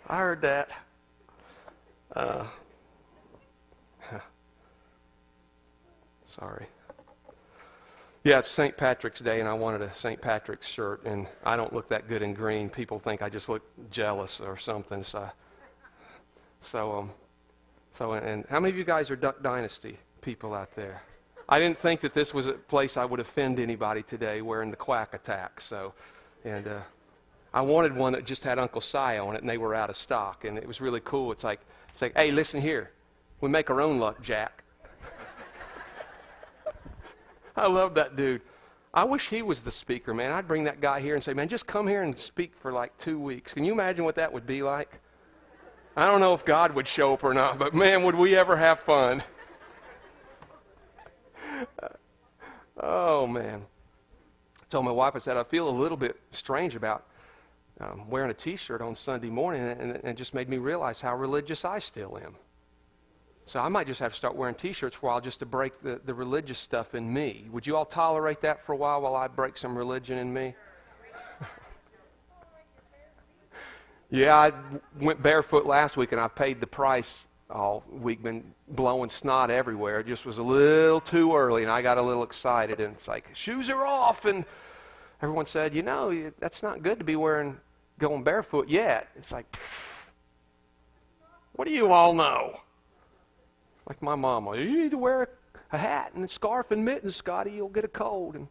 I heard that. Sorry. Yeah, it's St. Patrick's Day, and I wanted a St. Patrick's shirt, and I don't look that good in green. People think I just look jealous or something. So, and how many of you guys are Duck Dynasty people out there? I didn't think that this was a place I would offend anybody today wearing the Quack Attack. I wanted one that just had Uncle Si on it, and they were out of stock, and it was really cool. It's like, hey, listen here, we make our own luck, Jack. I love that dude. I wish he was the speaker, man. I'd bring that guy here and say, man, just come here and speak for like 2 weeks. Can you imagine what that would be like? I don't know if God would show up or not, but man, would we ever have fun. Oh, man. I told my wife, I said, I feel a little bit strange about wearing a T-shirt on Sunday morning, and it just made me realize how religious I still am. So I might just have to start wearing T-shirts for a while just to break the religious stuff in me. Would you all tolerate that for a while I break some religion in me? Yeah, I went barefoot last week, and I paid the price all week. Been blowing snot everywhere. It just was a little too early, and I got a little excited. And it's like, shoes are off, and everyone said, that's not good to be going barefoot yet. It's like, what do you all know? Like my mama, you need to wear a hat and a scarf and mittens, Scotty, you'll get a cold. And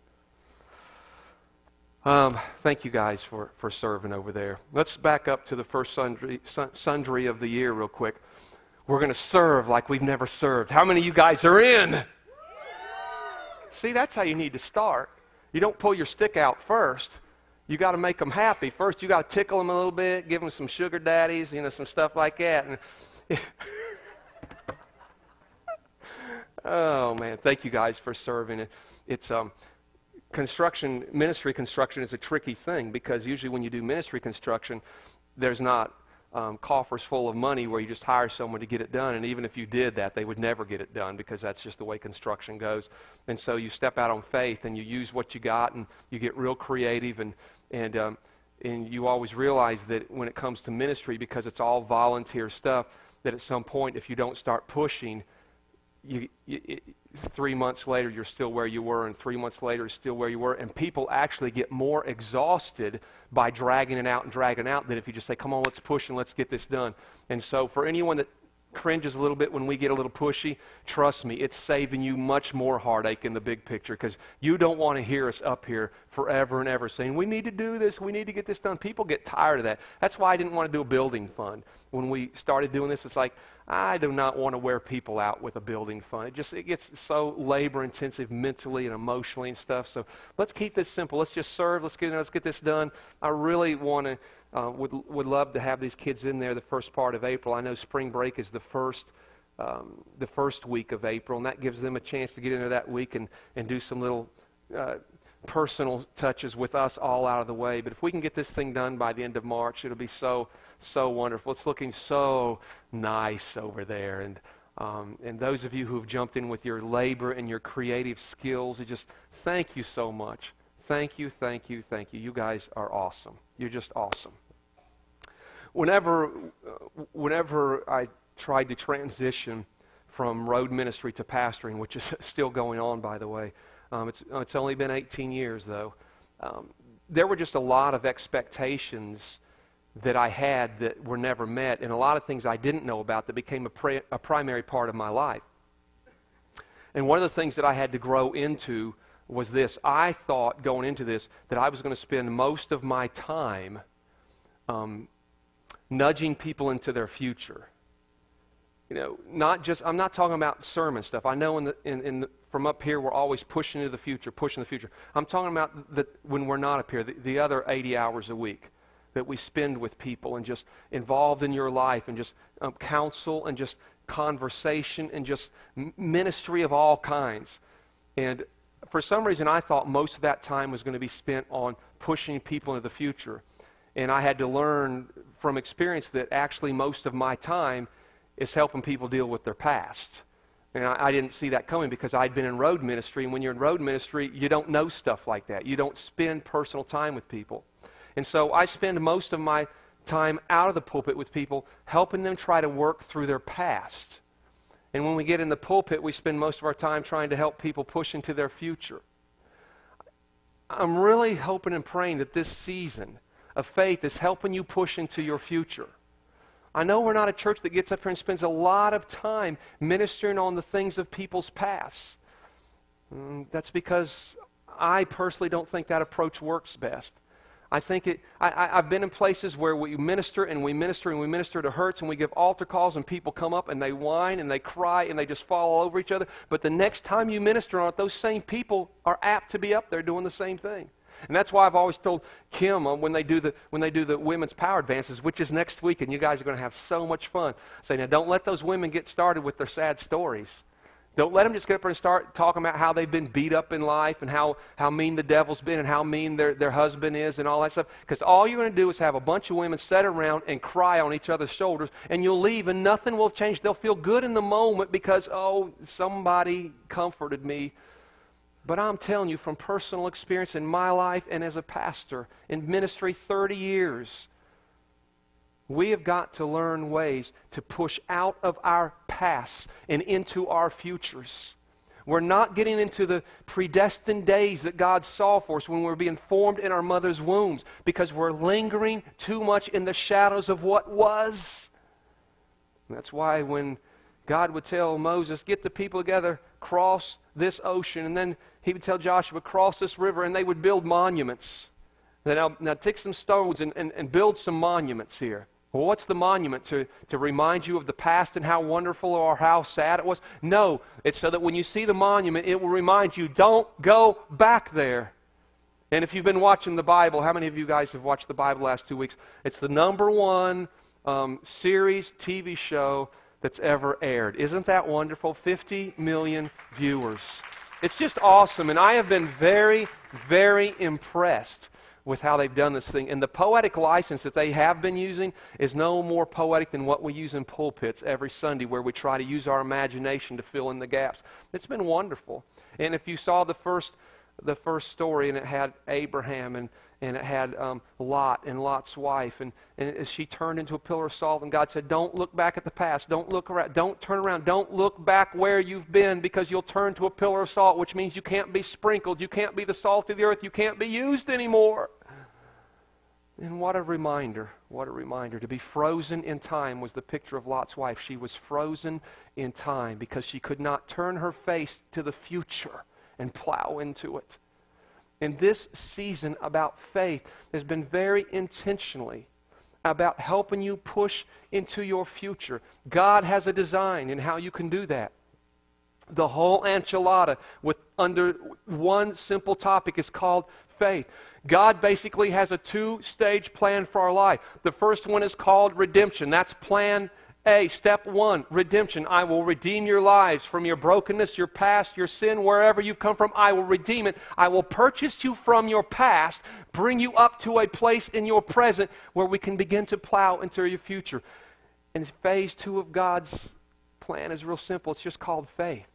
thank you guys for serving over there. Let's back up to the first sundry of the year real quick. We're going to serve like we've never served. How many of you guys are in? See, that's how you need to start. You don't pull your stick out first. You got to make them happy. First, you got to tickle them a little bit, give them some sugar daddies, some stuff like that. And oh, man, thank you guys for serving. It's ministry construction is a tricky thing because usually when you do ministry construction, there's not coffers full of money where you just hire someone to get it done. And even if you did that, they would never get it done because that's just the way construction goes. And so you step out on faith and you use what you got and you get real creative and you always realize that when it comes to ministry, because it's all volunteer stuff, that at some point if you don't start pushing, 3 months later, you're still where you were, and 3 months later, you're still where you were, and people actually get more exhausted by dragging it out than if you just say, come on, let's push and let's get this done. And so for anyone that cringes a little bit when we get a little pushy, trust me, it's saving you much more heartache in the big picture because you don't want to hear us up here forever and ever saying, we need to do this, we need to get this done. People get tired of that. That's why I didn't want to do a building fund. When we started doing this, it's like, I do not want to wear people out with a building fund. It gets so labor-intensive mentally and emotionally and stuff. So let's keep this simple. Let's just serve. Let's get this done. I really want to, would love to have these kids in there the first part of April. I know spring break is the first week of April, and that gives them a chance to get in there that week and do some little personal touches with us all out of the way. But if we can get this thing done by the end of March, it'll be so wonderful. It's looking so nice over there. And those of you who have jumped in with your labor and your creative skills, just thank you so much. Thank you, thank you, thank you. You guys are awesome. You're just awesome. Whenever I tried to transition from road ministry to pastoring, which is still going on, by the way, it's only been 18 years, though. There were just a lot of expectations that I had that were never met, and a lot of things I didn't know about that became a primary part of my life. And one of the things that I had to grow into was this. I thought going into this that I was going to spend most of my time nudging people into their future. I'm not talking about sermon stuff. I know from up here we're always pushing into the future, pushing the future. I'm talking about that when we're not up here, the other 80 hours a week that we spend with people and just involved in your life and just counsel and just conversation and just ministry of all kinds. And for some reason I thought most of that time was going to be spent on pushing people into the future. And I had to learn from experience that actually most of my time is helping people deal with their past. And I didn't see that coming because I'd been in road ministry, and when you're in road ministry, you don't know stuff like that. You don't spend personal time with people. And so I spend most of my time out of the pulpit with people, helping them try to work through their past. And when we get in the pulpit, we spend most of our time trying to help people push into their future. I'm really hoping and praying that this season of faith is helping you push into your future. I know we're not a church that gets up here and spends a lot of time ministering on the things of people's past. That's because I personally don't think that approach works best. I've been in places where we minister and we minister and we minister to hurts, and we give altar calls and people come up and they whine and they cry and they just fall all over each other. But the next time you minister on it, those same people are apt to be up there doing the same thing. And that's why I've always told Kim when they do the women's power advances, which is next week, and you guys are going to have so much fun. Say, now don't let those women get started with their sad stories. Don't let them just get up there and start talking about how they've been beat up in life and how mean the devil's been and how mean their husband is and all that stuff. Because all you're going to do is have a bunch of women sit around and cry on each other's shoulders, and you'll leave and nothing will change. They'll feel good in the moment because, oh, somebody comforted me. But I'm telling you from personal experience in my life and as a pastor in ministry 30 years, we have got to learn ways to push out of our past and into our futures. We're not getting into the predestined days that God saw for us when we were being formed in our mother's wombs, because we're lingering too much in the shadows of what was. And that's why when God would tell Moses, get the people together, cross this ocean, and then he would tell Joshua, cross this river, and they would build monuments. Now take some stones and build some monuments here. Well, what's the monument? To remind you of the past and how wonderful or how sad it was? No, it's so that when you see the monument, it will remind you, don't go back there. And if you've been watching the Bible, how many of you guys have watched the Bible the last 2 weeks? It's the #1 series, TV show that's ever aired. Isn't that wonderful? 50 million viewers. It's just awesome, and I have been very, very impressed with how they've done this thing. And the poetic license that they have been using is no more poetic than what we use in pulpits every Sunday, where we try to use our imagination to fill in the gaps. It's been wonderful. And if you saw the first story, and it had Abraham and it had Lot and Lot's wife, and as she turned into a pillar of salt, and God said, don't look back at the past, don't look around, don't turn around, don't look back where you've been, because you'll turn to a pillar of salt, which means you can't be sprinkled, you can't be the salt of the earth, you can't be used anymore. And what a reminder, what a reminder. To be frozen in time was the picture of Lot's wife. She was frozen in time because she could not turn her face to the future and plow into it. And this season about faith has been very intentionally about helping you push into your future. God has a design in how you can do that. The whole enchilada under one simple topic is called faith. God basically has a 2-stage plan for our life. The first one is called redemption. That's plan A. Step 1, redemption. I will redeem your lives from your brokenness, your past, your sin, wherever you've come from. I will redeem it. I will purchase you from your past, bring you up to a place in your present where we can begin to plow into your future. And phase 2 of God's plan is real simple. It's just called faith.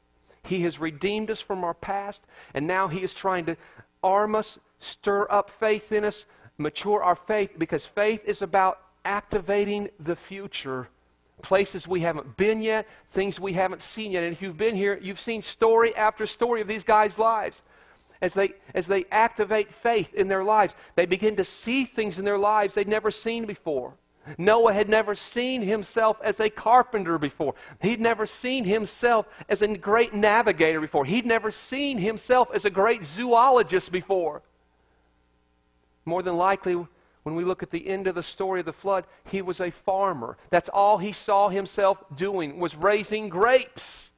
He has redeemed us from our past, and now He is trying to arm us, stir up faith in us, mature our faith, because faith is about activating the future. Places we haven't been yet, things we haven't seen yet. And if you've been here, you've seen story after story of these guys' lives. As they activate faith in their lives, they begin to see things in their lives they'd never seen before. Noah had never seen himself as a carpenter before. He'd never seen himself as a great navigator before. He'd never seen himself as a great zoologist before. More than likely, when we look at the end of the story of the flood, he was a farmer. That's all he saw himself doing, was raising grapes.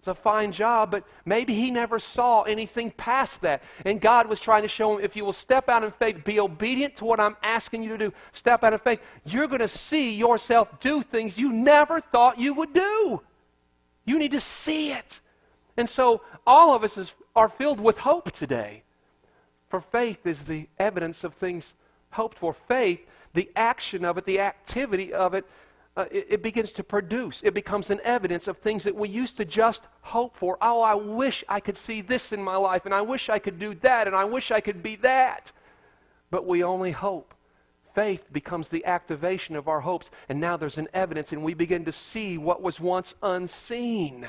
It's a fine job, but maybe he never saw anything past that. And God was trying to show him, if you will step out in faith, be obedient to what I'm asking you to do, step out in faith, you're going to see yourself do things you never thought you would do. You need to see it. And so all of us are filled with hope today. For faith is the evidence of things hoped for. Faith, the action of it, the activity of it, it begins to produce. It becomes an evidence of things that we used to just hope for. Oh, I wish I could see this in my life, and I wish I could do that, and I wish I could be that. But we only hope. faith becomes the activation of our hopes. And now there's an evidence, and we begin to see what was once unseen.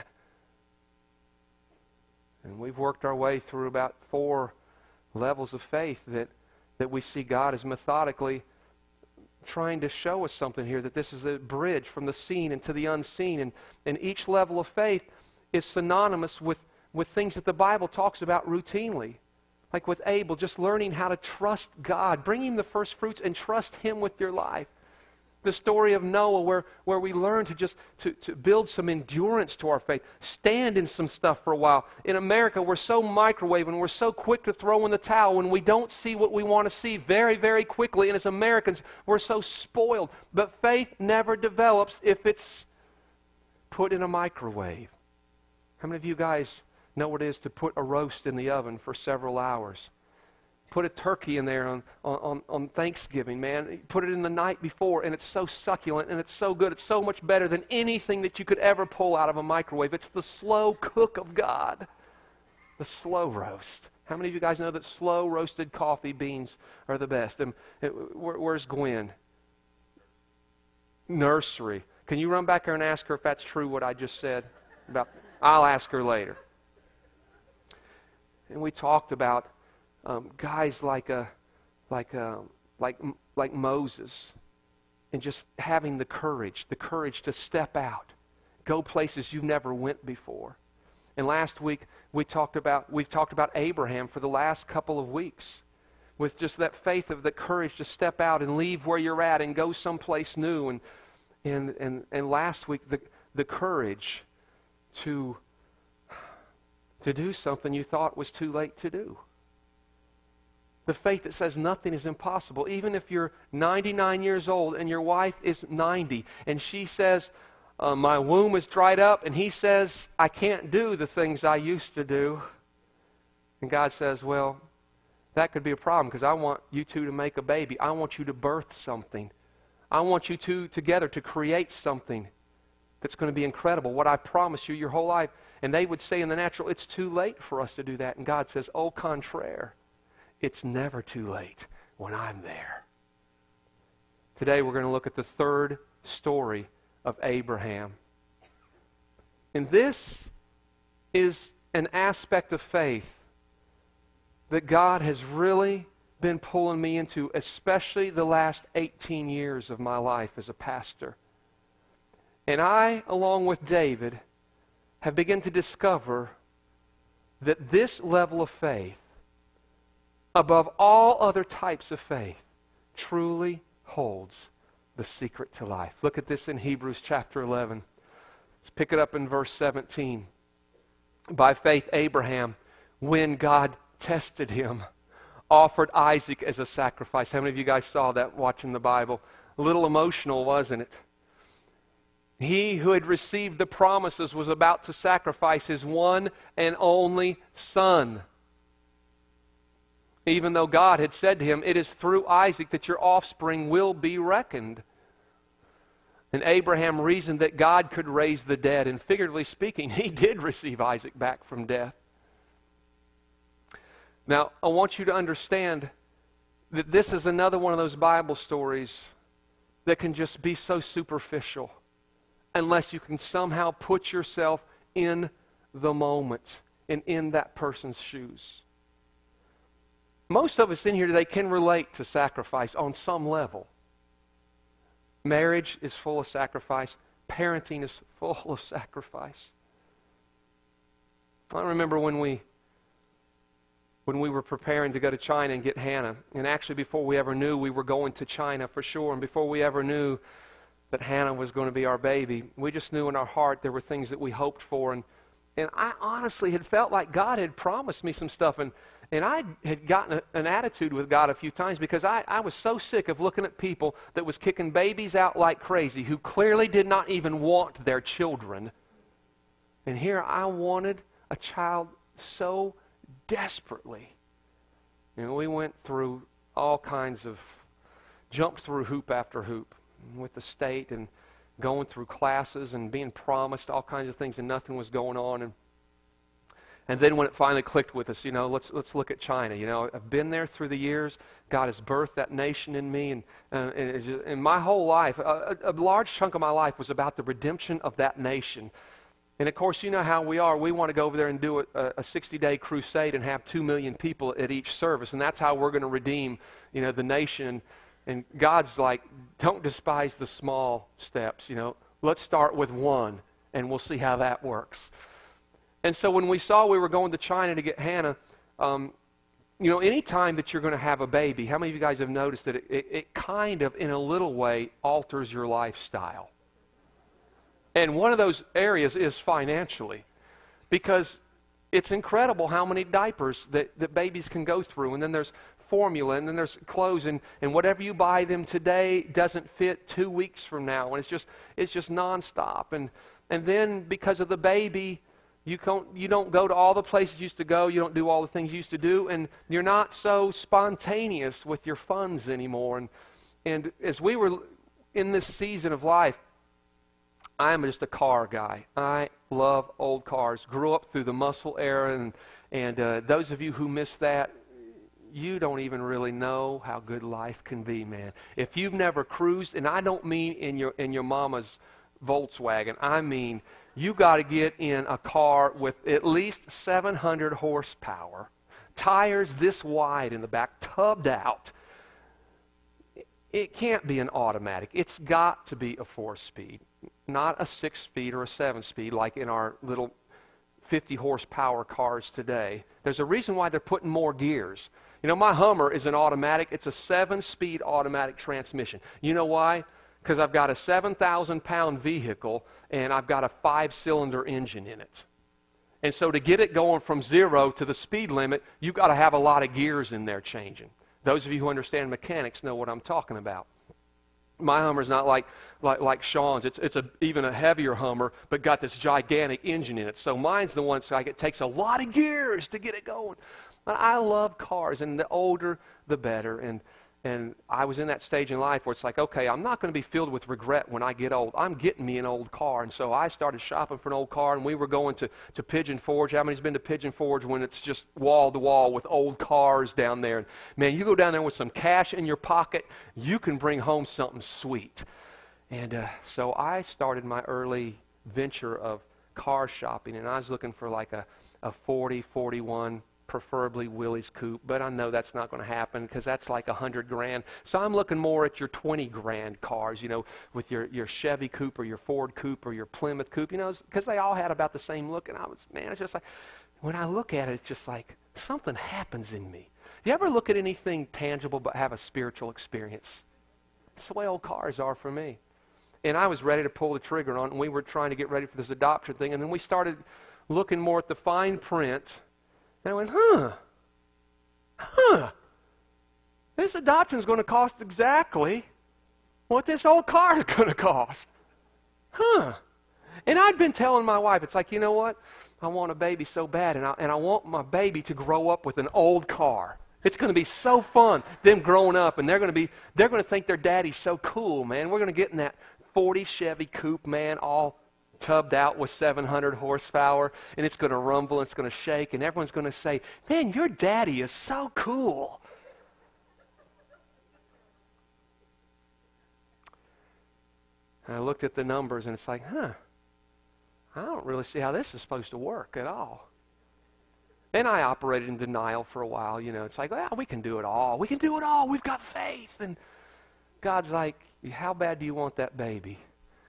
And we've worked our way through about 4 levels of faith that we see God is methodically trying to show us something here, that this is a bridge from the seen into the unseen. And each level of faith is synonymous with things that the Bible talks about routinely. Like with Abel, just learning how to trust God. Bring Him the first fruits and trust Him with your life. The story of Noah where we learn to just to build some endurance to our faith. Stand in some stuff for a while. In America, we're so microwave and we're so quick to throw in the towel when we don't see what we want to see very, very quickly. And as Americans, we're so spoiled. But faith never develops if it's put in a microwave. How many of you guys know what it is to put a roast in the oven for several hours? Put a turkey in there on Thanksgiving, man. Put it in the night before, and it's so succulent, and it's so good. It's so much better than anything that you could ever pull out of a microwave. It's the slow cook of God, the slow roast. How many of you guys know that slow roasted coffee beans are the best? And where's Gwen? Nursery. Can you run back there and ask her if that's true, what I just said? I'll ask her later. And we talked about guys like Moses, and just having the courage to step out, go places you've never went before. And last week we've talked about Abraham for the last couple of weeks, with just that faith of the courage to step out and leave where you're at and go someplace new. And last week the courage to do something you thought was too late to do. The faith that says nothing is impossible. Even if you're 99 years old and your wife is 90 and she says, my womb is dried up, and he says, I can't do the things I used to do. And God says, well, that could be a problem, because I want you two to make a baby. I want you to birth something. I want you two together to create something that's going to be incredible, what I promised you your whole life. And they would say in the natural, it's too late for us to do that. And God says, au contraire, it's never too late when I'm there. Today we're going to look at the third story of Abraham. And this is an aspect of faith that God has really been pulling me into, especially the last 18 years of my life as a pastor. And I, along with David, have begun to discover that this level of faith, above all other types of faith, truly holds the secret to life. Look at this in Hebrews chapter 11. Let's pick it up in verse 17. By faith, Abraham, when God tested him, offered Isaac as a sacrifice. How many of you guys saw that watching the Bible? A little emotional, wasn't it? He who had received the promises was about to sacrifice his one and only son. Even though God had said to him, it is through Isaac that your offspring will be reckoned. And Abraham reasoned that God could raise the dead. And figuratively speaking, he did receive Isaac back from death. Now, I want you to understand that this is another one of those Bible stories that can just be so superficial unless you can somehow put yourself in the moment and in that person's shoes. Most of us in here today can relate to sacrifice on some level. Marriage is full of sacrifice. Parenting is full of sacrifice. I remember when we were preparing to go to China and get Hannah, and actually before we ever knew we were going to China for sure, and before we ever knew that Hannah was going to be our baby, we just knew in our heart there were things that we hoped for, and I honestly had felt like God had promised me some stuff, and I had gotten an attitude with God a few times because I was so sick of looking at people that was kicking babies out like crazy who clearly did not even want their children. And here I wanted a child so desperately. You know, we went through all kinds of, jumped through hoop after hoop with the state and going through classes and being promised all kinds of things, and nothing was going on. And then when it finally clicked with us, let's look at China. I've been there through the years. God has birthed that nation in me. And my whole life, a large chunk of my life was about the redemption of that nation. And of course, you know how we are. We want to go over there and do a 60-day crusade and have 2 million people at each service. And that's how we're going to redeem, the nation. And God's like, don't despise the small steps. Let's start with one, and we'll see how that works. And so when we saw we were going to China to get Hannah, any time that you're going to have a baby, how many of you guys have noticed that it kind of, in a little way, alters your lifestyle? And one of those areas is financially, because it's incredible how many diapers that babies can go through. And then there's formula, and then there's clothes, and whatever you buy them today doesn't fit 2 weeks from now. And it's just nonstop. And then because of the baby, you don't go to all the places you used to go. You don't do all the things you used to do, and you're not so spontaneous with your funds anymore. And as we were in this season of life, I'm just a car guy. I love old cars. Grew up through the muscle era, and those of you who missed that, you don't even really know how good life can be, man. If you've never cruised, and I don't mean in your mama's Volkswagen, I mean you got to get in a car with at least 700 horsepower, tires this wide in the back, tubbed out. It can't be an automatic. It's got to be a 4-speed, not a 6-speed or a 7-speed like in our little 50 horsepower cars today. There's a reason why they're putting more gears. My Hummer is an automatic. It's a 7-speed automatic transmission. You know why? Because I've got a 7,000-pound vehicle, and I've got a 5-cylinder engine in it. And so to get it going from 0 to the speed limit, you've got to have a lot of gears in there changing. Those of you who understand mechanics know what I'm talking about. My Hummer's not like Sean's. It's even a heavier Hummer, but got this gigantic engine in it. So mine's the one that's like it takes a lot of gears to get it going. But I love cars, and the older, the better. And I was in that stage in life where it's like, okay, I'm not going to be filled with regret when I get old. I'm getting me an old car. And so I started shopping for an old car, and we were going to Pigeon Forge. How many's been to Pigeon Forge when it's just wall to wall with old cars down there? And man, you go down there with some cash in your pocket, you can bring home something sweet. And so I started my early venture of car shopping, and I was looking for like a 40, 41, preferably Willys coupe, but I know that's not going to happen because that's like $100,000. So I'm looking more at your $20,000 cars, with your Chevy coupe or your Ford coupe or your Plymouth coupe, because they all had about the same look. And it's just like, when I look at it, it's just like something happens in me. You ever look at anything tangible but have a spiritual experience? That's the way old cars are for me. And I was ready to pull the trigger on it, and we were trying to get ready for this adoption thing, and then we started looking more at the fine print. And I went, this adoption is going to cost exactly what this old car is going to cost. And I'd been telling my wife, it's like, you know what? I want a baby so bad, and I want my baby to grow up with an old car. It's going to be so fun, them growing up, and they're going to think their daddy's so cool, man. We're going to get in that 40 Chevy coupe, man, all tubbed out with 700 horsepower, and it's going to rumble, and it's going to shake, and everyone's going to say, man, your daddy is so cool. And I looked at the numbers, and it's like, I don't really see how this is supposed to work at all. And I operated in denial for a while. It's like, well, we can do it all. We can do it all. We've got faith. And God's like, how bad do you want that baby?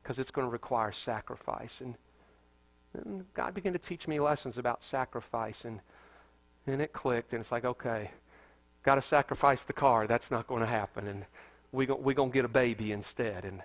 Because it's going to require sacrifice. And God began to teach me lessons about sacrifice, and it clicked, and it's like, okay, got to sacrifice the car. That's not going to happen, and we're going to get a baby instead. And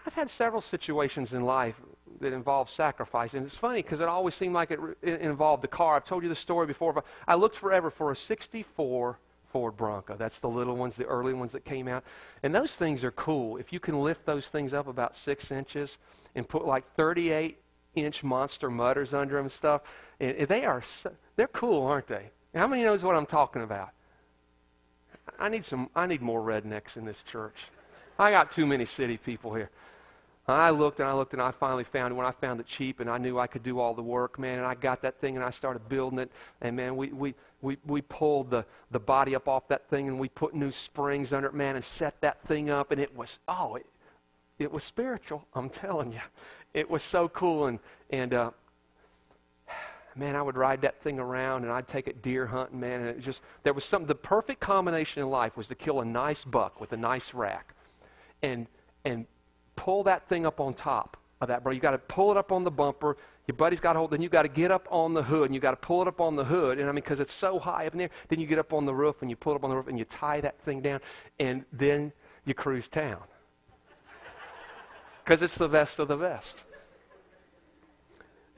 I've had several situations in life that involve sacrifice, and it's funny because it always seemed like it involved the car. I've told you this story before, but I looked forever for a 64 Ford Bronco. That's the little ones, the early ones that came out. And those things are cool. If you can lift those things up about 6 inches and put like 38-inch monster mutters under them and stuff, and they're cool, aren't they? How many knows what I'm talking about? I need more rednecks in this church. I got too many city people here. I looked and I looked and I finally found it. When I found it cheap and I knew I could do all the work, man, and I got that thing and I started building it. And, man, we pulled the body up off that thing and we put new springs under it, man, and set that thing up. And it was, it was spiritual, I'm telling you. It was so cool. And man, I would ride that thing around and I'd take it deer hunting, man. And it just, there was the perfect combination in life was to kill a nice buck with a nice rack and pull that thing up on top of that, bro. You got to pull it up on the bumper. Your buddy's got to hold. Then you got to get up on the hood, and you got to pull it up on the hood. And I mean, because it's so high up in there. Then you get up on the roof, and you pull it up on the roof, and you tie that thing down, and then you cruise town. Because it's the best of the best.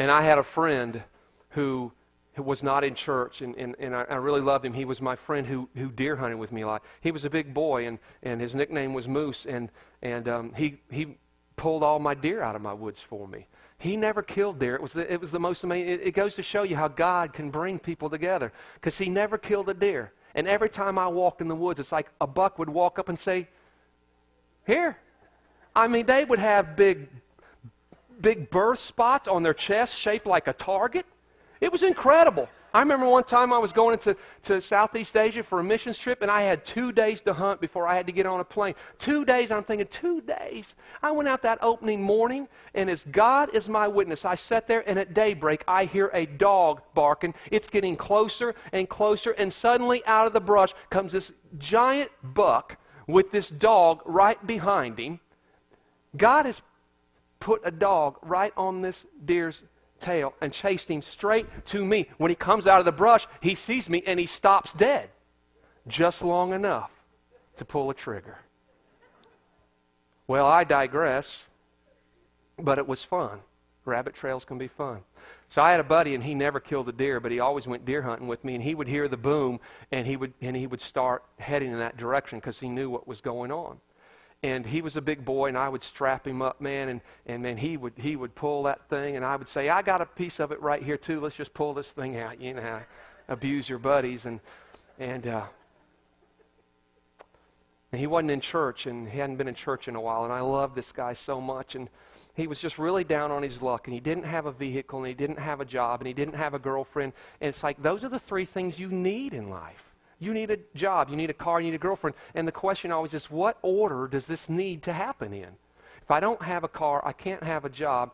And I had a friend who was not in church, and I really loved him. He was my friend who deer hunted with me a lot. He was a big boy, and his nickname was Moose, and he pulled all my deer out of my woods for me. He never killed deer. It was the most amazing. It goes to show you how God can bring people together, because he never killed a deer. And every time I walked in the woods, it's like a buck would walk up and say, "Here." I mean, they would have big birth spots on their chest shaped like a target. It was incredible. I remember one time I was going to Southeast Asia for a missions trip, and I had 2 days to hunt before I had to get on a plane. 2 days, I'm thinking, 2 days. I went out that opening morning, and as God is my witness, I sat there, and at daybreak, I hear a dog barking. It's getting closer and closer, and suddenly out of the brush comes this giant buck with this dog right behind him. God has put a dog right on this deer's tail and chased him straight to me. When he comes out of the brush, he sees me and he stops dead just long enough to pull a trigger. Well, I digress, but it was fun. Rabbit trails can be fun. So I had a buddy, and he never killed a deer, but he always went deer hunting with me, and he would hear the boom, and he would start heading in that direction because he knew what was going on. And he was a big boy, and I would strap him up, man, and man, he would pull that thing, and I would say, "I got a piece of it right here too. Let's just pull this thing out." You know how I abuse your buddies, and he wasn't in church, and he hadn't been in church in a while, and I loved this guy so much, and he was just really down on his luck, and he didn't have a vehicle, and he didn't have a job, and he didn't have a girlfriend, and it's like those are the three things you need in life. You need a job, you need a car, you need a girlfriend. And the question always is, what order does this need to happen in? If I don't have a car, I can't have a job,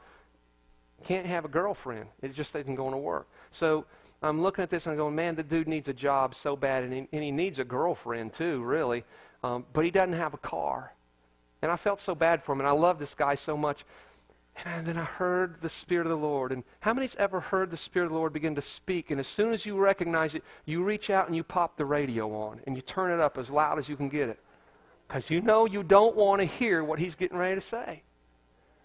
can't have a girlfriend. It just isn't going to work. So I'm looking at this and I'm going, man, the dude needs a job so bad, and he needs a girlfriend too, really. But he doesn't have a car. And I felt so bad for him, and I love this guy so much. And then I heard the Spirit of the Lord. And how many's ever heard the Spirit of the Lord begin to speak? And as soon as you recognize it, you reach out and you pop the radio on. And you turn it up as loud as you can get it. Because you know you don't want to hear what he's getting ready to say.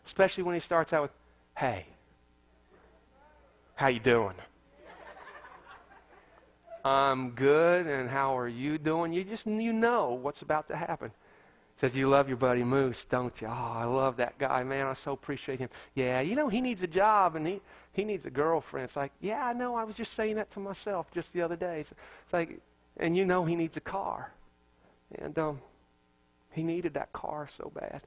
Especially when he starts out with, "Hey, how you doing?" "I'm good, and how are you doing?" You know what's about to happen. Says, "You love your buddy Moose, don't you?" "Oh, I love that guy, man. I so appreciate him." "Yeah, you know, he needs a job, and he needs a girlfriend." It's like, "Yeah, I know. I was just saying that to myself just the other day." It's like, and you know he needs a car. And he needed that car so bad.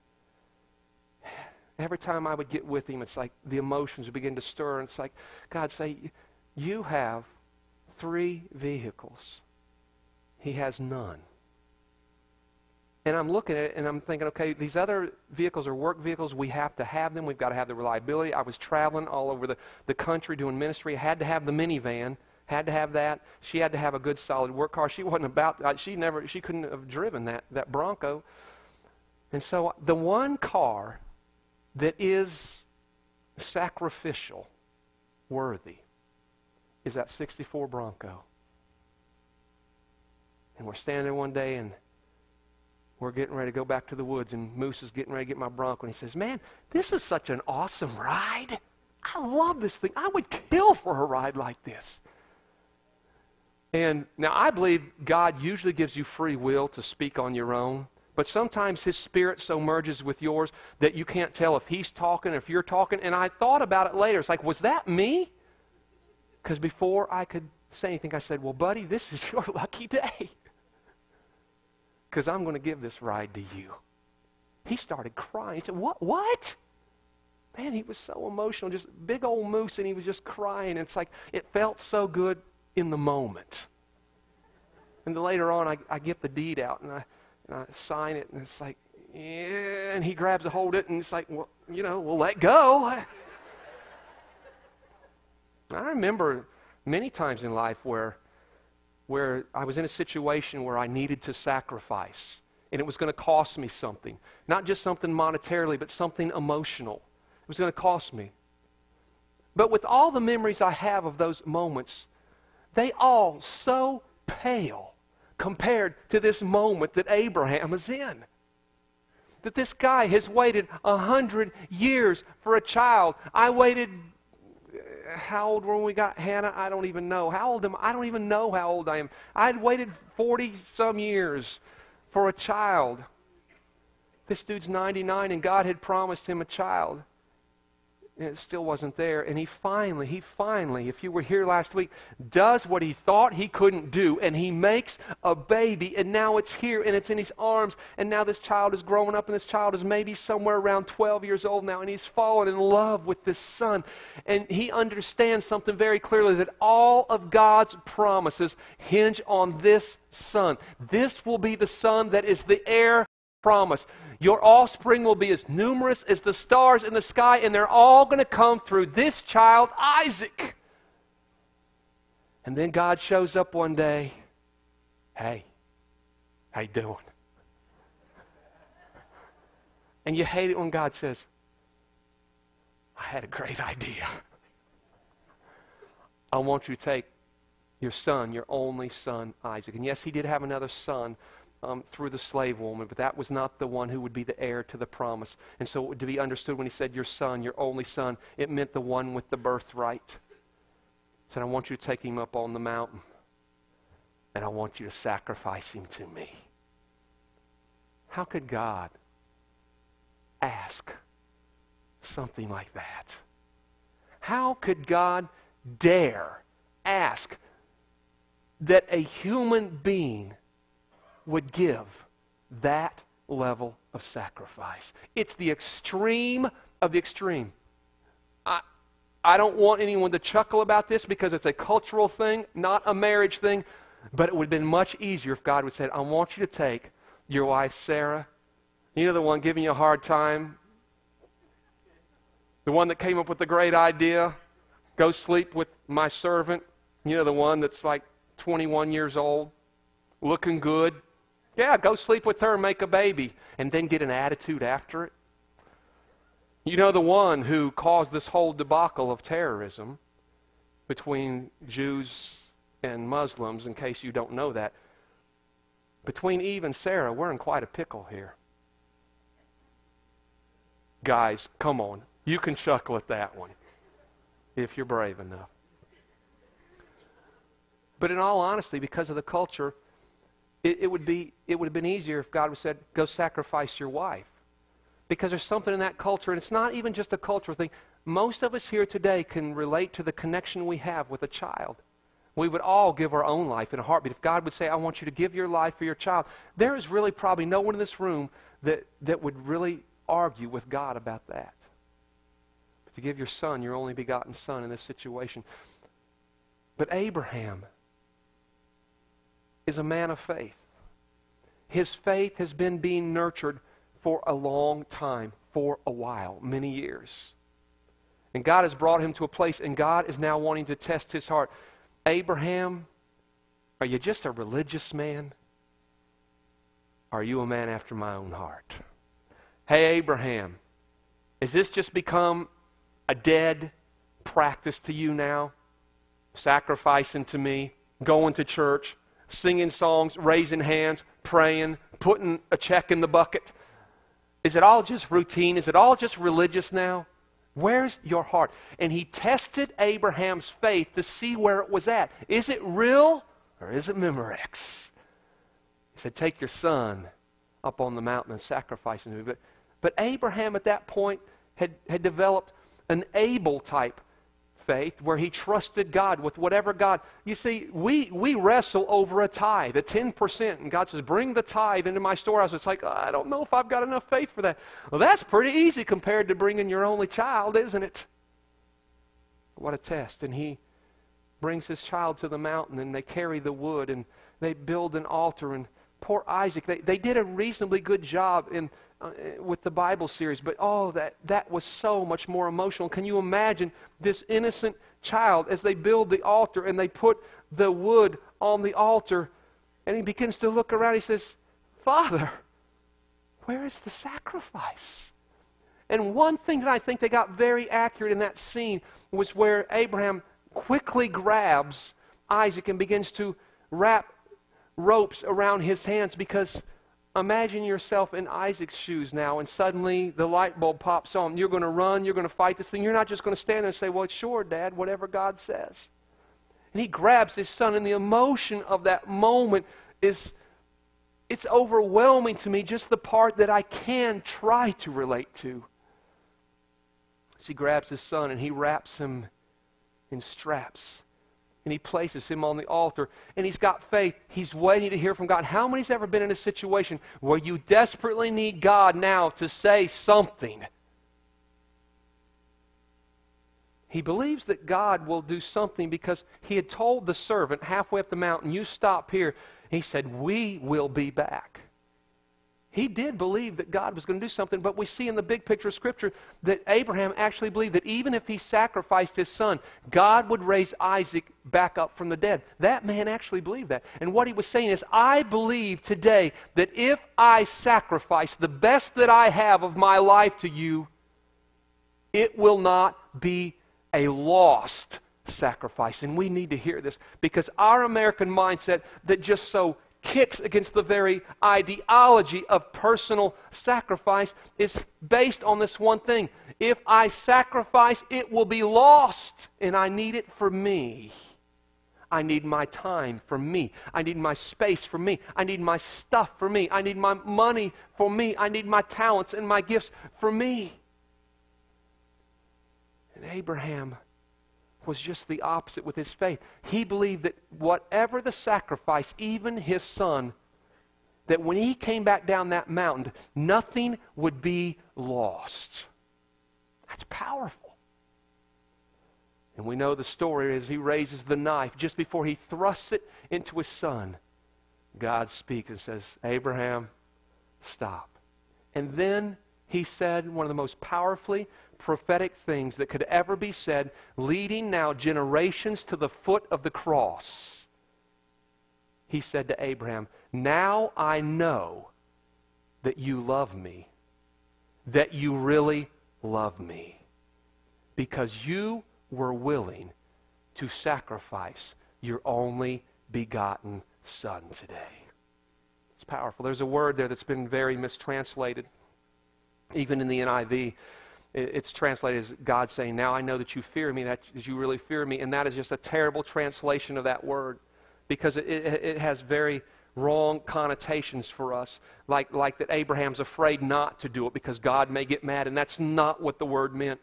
Every time I would get with him, it's like the emotions would begin to stir. And it's like, God say, "You have 3 vehicles. He has none." And I'm looking at it, and I'm thinking, okay, these other vehicles are work vehicles. We have to have them. We've got to have the reliability. I was traveling all over the country doing ministry. I had to have the minivan. Had to have that. She had to have a good, solid work car. She wasn't about, she couldn't have driven that Bronco. And so the one car that is sacrificial worthy is that 64 Bronco. And we're standing there one day, and we're getting ready to go back to the woods, and Moose is getting ready to get my Bronco, and he says, "Man, this is such an awesome ride. I love this thing. I would kill for a ride like this." And now I believe God usually gives you free will to speak on your own, but sometimes his Spirit so merges with yours that you can't tell if he's talking or if you're talking. And I thought about it later. It's like, was that me? Because before I could say anything, I said, "Well, buddy, this is your lucky day, because I'm going to give this ride to you." He started crying. He said, What? Man, he was so emotional, just big old moose, and he was just crying. And it's like, it felt so good in the moment. And then later on, I get the deed out, and I sign it, and it's like, yeah, and he grabs a hold of it, and it's like, well, we'll let go. I remember many times in life where I was in a situation where I needed to sacrifice, and it was going to cost me something. Not just something monetarily, but something emotional. It was going to cost me. But with all the memories I have of those moments, they all so pale compared to this moment that Abraham is in. That this guy has waited 100 years for a child. I waited, how old were when we got Hannah? I don't even know. How old am I? I don't even know how old I am. I'd waited 40-some years for a child. This dude's 99, and God had promised him a child. And it still wasn't there. And he finally, if you were here last week, does what he thought he couldn't do. And he makes a baby. And now it's here, and it's in his arms. And now this child is growing up, and this child is maybe somewhere around 12 years old now. And he's fallen in love with this son. And he understands something very clearly, that all of God's promises hinge on this son. This will be the son that is the heir promise. Your offspring will be as numerous as the stars in the sky, and they're all going to come through this child, Isaac. And then God shows up one day. Hey, how you doing? And you hate it when God says, I had a great idea. I want you to take your son, your only son, Isaac. And yes, he did have another son through the slave woman, but that was not the one who would be the heir to the promise. And so to be understood when he said your son, your only son, it meant the one with the birthright. He said, I want you to take him up on the mountain, and I want you to sacrifice him to me. How could God ask something like that? How could God dare ask that a human being would give that level of sacrifice? It's the extreme of the extreme. I don't want anyone to chuckle about this because it's a cultural thing, not a marriage thing, but it would have been much easier if God would have said, I want you to take your wife Sarah, the one giving you a hard time, the one that came up with the great idea, go sleep with my servant, the one that's like 21 years old, looking good. Yeah, go sleep with her and make a baby, and then get an attitude after it. The one who caused this whole debacle of terrorism between Jews and Muslims, in case you don't know that. Between Eve and Sarah, we're in quite a pickle here. Guys, come on. You can chuckle at that one if you're brave enough. But in all honesty, because of the culture, it would have been easier if God would have said, go sacrifice your wife. Because there's something in that culture, and it's not even just a cultural thing. Most of us here today can relate to the connection we have with a child. We would all give our own life in a heartbeat. If God would say, I want you to give your life for your child, there is really probably no one in this room that would really argue with God about that. But to give your son, your only begotten son, in this situation. But Abraham is a man of faith. His faith has been being nurtured for a long time, for a while, many years. And God has brought him to a place, and God is now wanting to test his heart. Abraham, are you just a religious man? Are you a man after my own heart? Hey, Abraham, has this just become a dead practice to you now? Sacrificing to me, going to church, singing songs, raising hands, praying, putting a check in the bucket. Is it all just routine? Is it all just religious now? Where's your heart? And he tested Abraham's faith to see where it was at. Is it real or is it Memorex? He said, take your son up on the mountain and sacrifice him to me. But Abraham at that point had developed an Abel type faith where he trusted God with whatever God. You see, we wrestle over a tithe, a 10%, and God says, bring the tithe into my storehouse. It's like, I don't know if I've got enough faith for that. Well, that's pretty easy compared to bringing your only child, isn't it? What a test. And he brings his child to the mountain, and they carry the wood, and they build an altar, and poor Isaac, they did a reasonably good job with the Bible series, but that was so much more emotional. Can you imagine this innocent child as they build the altar and they put the wood on the altar, and he begins to look around. He says, Father, where is the sacrifice? And one thing that I think they got very accurate in that scene was where Abraham quickly grabs Isaac and begins to wrap ropes around his hands, because imagine yourself in Isaac's shoes now, and suddenly the light bulb pops on. You're going to run, you're going to fight this thing. You're not just going to stand there and say, well, sure, Dad, whatever God says. And he grabs his son, and the emotion of that moment it's overwhelming to me, just the part that I can try to relate to. So he grabs his son, and he wraps him in straps. And he places him on the altar, and he's got faith. He's waiting to hear from God. How many's ever been in a situation where you desperately need God now to say something? He believes that God will do something because he had told the servant halfway up the mountain, you stop here. He said, we will be back. He did believe that God was going to do something, but we see in the big picture of Scripture that Abraham actually believed that even if he sacrificed his son, God would raise Isaac back up from the dead. That man actually believed that. And what he was saying is, I believe today that if I sacrifice the best that I have of my life to you, it will not be a lost sacrifice. And we need to hear this, because our American mindset that just so kicks against the very ideology of personal sacrifice is based on this one thing. If I sacrifice, it will be lost, and I need it for me. I need my time for me. I need my space for me. I need my stuff for me. I need my money for me. I need my talents and my gifts for me. And Abraham was just the opposite with his faith. He believed that whatever the sacrifice, even his son, that when he came back down that mountain, nothing would be lost. That's powerful. And we know the story as he raises the knife. Just before he thrusts it into his son, God speaks and says, Abraham, stop. And then he said one of the most powerfully prophetic things that could ever be said, leading now generations to the foot of the cross. He said to Abraham, now I know that you love me, that you really love me, because you were willing to sacrifice your only begotten son today. It's powerful. There's a word there that's been very mistranslated, even in the NIV. It's translated as God saying, now I know that you fear me, that you really fear me. And that is just a terrible translation of that word, because it has very wrong connotations for us, like that Abraham's afraid not to do it because God may get mad. And that's not what the word meant.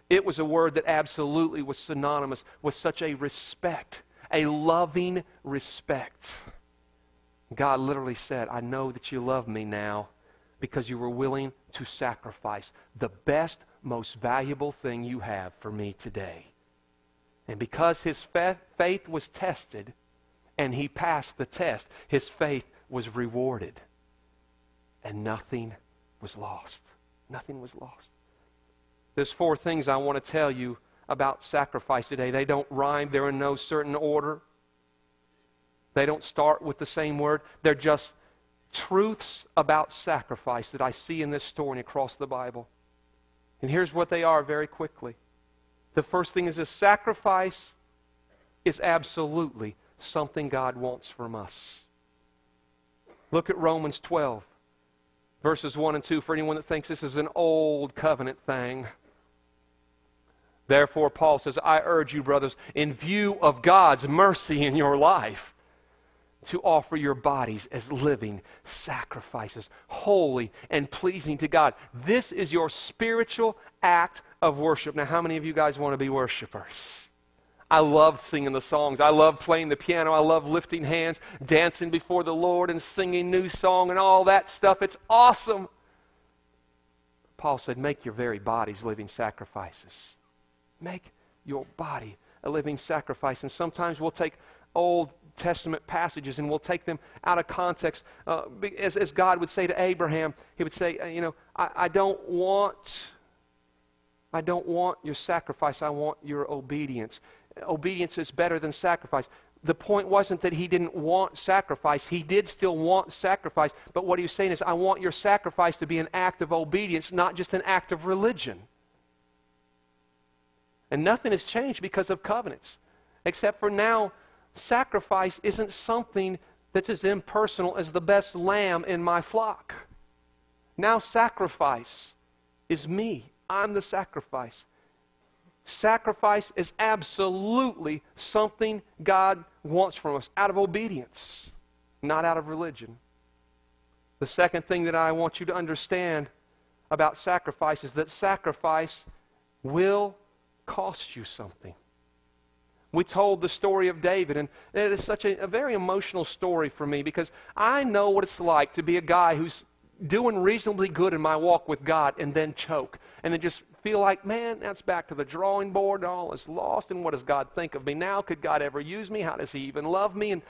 It was a word that absolutely was synonymous with such a respect, a loving respect. God literally said, I know that you love me now because you were willing to sacrifice the best, most valuable thing you have for me today. And because his faith was tested and he passed the test, his faith was rewarded. And nothing was lost. Nothing was lost. There's 4 things I want to tell you about sacrifice today. They don't rhyme. They're in no certain order. They don't start with the same word. They're just truths about sacrifice that I see in this story and across the Bible. And here's what they are very quickly. The first thing is, a sacrifice is absolutely something God wants from us. Look at Romans 12, verses 1 and 2, for anyone that thinks this is an old covenant thing. Therefore, Paul says, I urge you, brothers, in view of God's mercy in your life, to offer your bodies as living sacrifices, holy and pleasing to God. This is your spiritual act of worship. Now, how many of you guys want to be worshipers? I love singing the songs. I love playing the piano. I love lifting hands, dancing before the Lord and singing new song and all that stuff. It's awesome. Paul said, make your very bodies living sacrifices. Make your body a living sacrifice. And sometimes we'll take Old Testament passages and we'll take them out of context. As God would say to Abraham, he would say, I don't want your sacrifice. I want your obedience. Obedience is better than sacrifice. The point wasn't that he didn't want sacrifice. He did still want sacrifice. But what he was saying is, I want your sacrifice to be an act of obedience, not just an act of religion. And nothing has changed because of covenants. Except for now, sacrifice isn't something that's as impersonal as the best lamb in my flock. Now sacrifice is me. I'm the sacrifice. Sacrifice is absolutely something God wants from us out of obedience, not out of religion. The second thing that I want you to understand about sacrifice is that sacrifice will cost you something. We told the story of David, and it is such a very emotional story for me because I know what it's like to be a guy who's doing reasonably good in my walk with God and then choke and then just feel like, man, that's back to the drawing board, all is lost, and what does God think of me now? Could God ever use me? How does he even love me? And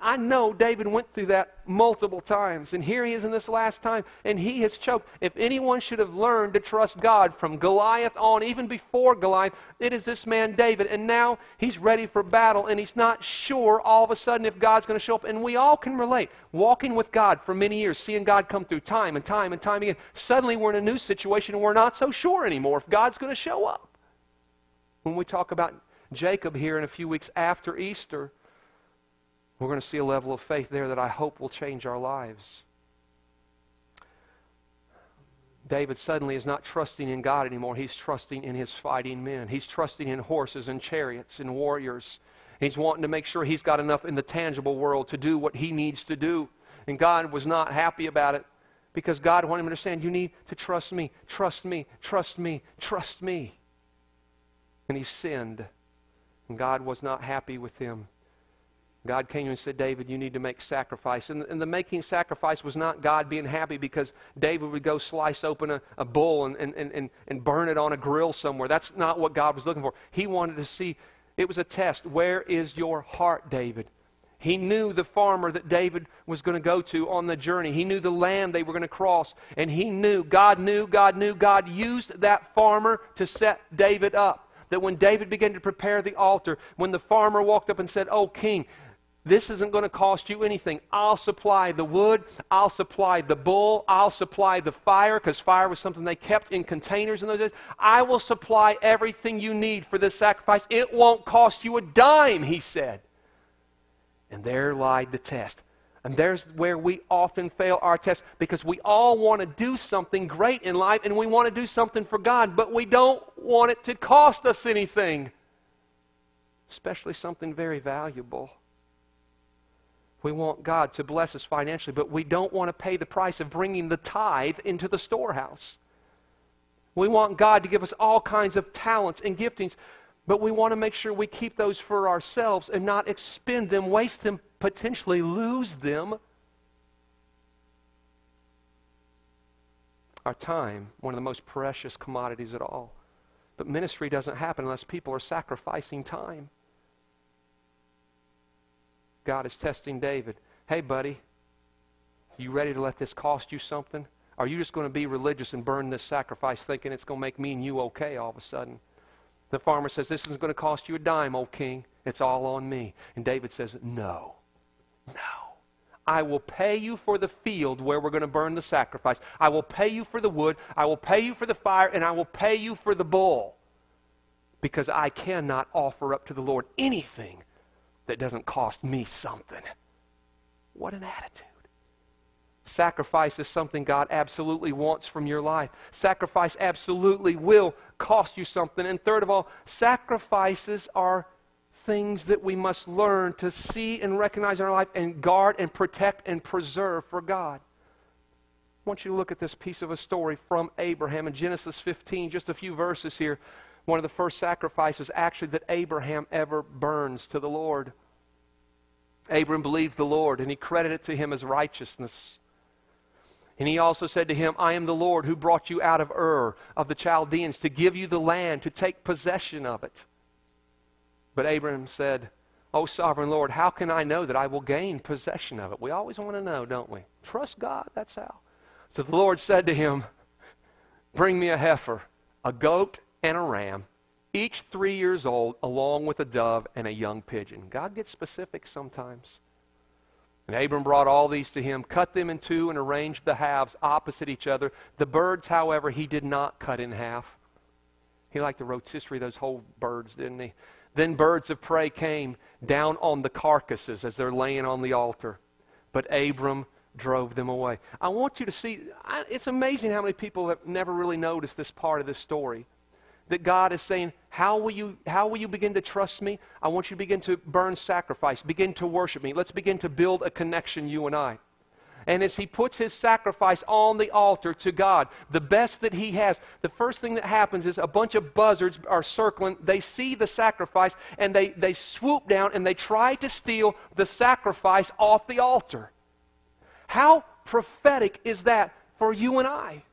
I know David went through that multiple times, and here he is in this last time, and he has choked. If anyone should have learned to trust God from Goliath on, even before Goliath, it is this man David, and now he's ready for battle, and he's not sure all of a sudden if God's going to show up, and we all can relate. Walking with God for many years, seeing God come through time and time and time again, suddenly we're in a new situation, and we're not so sure anymore if God's going to show up. When we talk about Jacob here in a few weeks after Easter, we're going to see a level of faith there that I hope will change our lives. David suddenly is not trusting in God anymore. He's trusting in his fighting men. He's trusting in horses and chariots and warriors. He's wanting to make sure he's got enough in the tangible world to do what he needs to do. And God was not happy about it because God wanted him to understand, you need to trust me, trust me, trust me, trust me. And he sinned. And God was not happy with him. God came and said, David, you need to make sacrifice. And the making sacrifice was not God being happy because David would go slice open a bull and burn it on a grill somewhere. That's not what God was looking for. He wanted to see, it was a test. Where is your heart, David? He knew the farmer that David was going to go to on the journey. He knew the land they were going to cross. And he knew, God used that farmer to set David up. That when David began to prepare the altar, when the farmer walked up and said, oh, king, this isn't going to cost you anything. I'll supply the wood. I'll supply the bull. I'll supply the fire, because fire was something they kept in containers in those days. I will supply everything you need for this sacrifice. It won't cost you a dime, he said. And there lied the test. And there's where we often fail our test, because we all want to do something great in life, and we want to do something for God, but we don't want it to cost us anything, especially something very valuable. We want God to bless us financially, but we don't want to pay the price of bringing the tithe into the storehouse. We want God to give us all kinds of talents and giftings, but we want to make sure we keep those for ourselves and not expend them, waste them, potentially lose them. Our time, one of the most precious commodities at all. But ministry doesn't happen unless people are sacrificing time. God is testing David. Hey, buddy, you ready to let this cost you something? Are you just going to be religious and burn this sacrifice thinking it's going to make me and you okay all of a sudden? The farmer says, this isn't going to cost you a dime, O king. It's all on me. And David says, no. I will pay you for the field where we're going to burn the sacrifice. I will pay you for the wood. I will pay you for the fire. And I will pay you for the bull. Because I cannot offer up to the Lord anything that doesn't cost me something. What an attitude. Sacrifice is something God absolutely wants from your life. Sacrifice absolutely will cost you something. And third of all, sacrifices are things that we must learn to see and recognize in our life and guard and protect and preserve for God. I want you to look at this piece of a story from Abraham in Genesis 15, just a few verses here. One of the first sacrifices actually that Abraham ever burns to the Lord. Abram believed the Lord, and he credited it to him as righteousness. And he also said to him, I am the Lord who brought you out of Ur of the Chaldeans to give you the land, to take possession of it. But Abram said, O sovereign Lord, how can I know that I will gain possession of it? We always want to know, don't we? Trust God, that's how. So the Lord said to him, bring me a heifer, a goat, and a ram, each 3 years old, along with a dove and a young pigeon. God gets specific sometimes. And Abram brought all these to him, cut them in two, and arranged the halves opposite each other. The birds, however, he did not cut in half. He liked the rotisserie, those whole birds, didn't he? Then birds of prey came down on the carcasses as they're laying on the altar. But Abram drove them away. I want you to see, it's amazing how many people have never really noticed this part of this story. That God is saying, how will you begin to trust me? I want you to begin to burn sacrifice, begin to worship me. Let's begin to build a connection, you and I. And as he puts his sacrifice on the altar to God, the best that he has, the first thing that happens is a bunch of buzzards are circling. They see the sacrifice, and they swoop down, and they try to steal the sacrifice off the altar. How prophetic is that for you and I?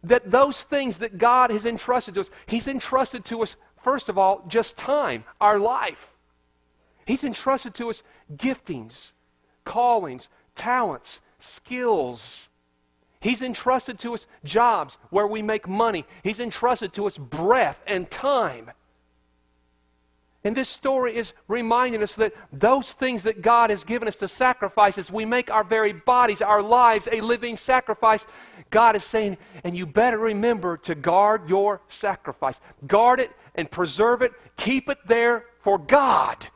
That those things that God has entrusted to us, He's entrusted to us, first of all, just time, our life. He's entrusted to us giftings, callings, talents, skills. He's entrusted to us jobs where we make money. He's entrusted to us breath and time. And this story is reminding us that those things that God has given us to sacrifice, as we make our very bodies, our lives, a living sacrifice, God is saying, and you better remember to guard your sacrifice. Guard it and preserve it. Keep it there for God.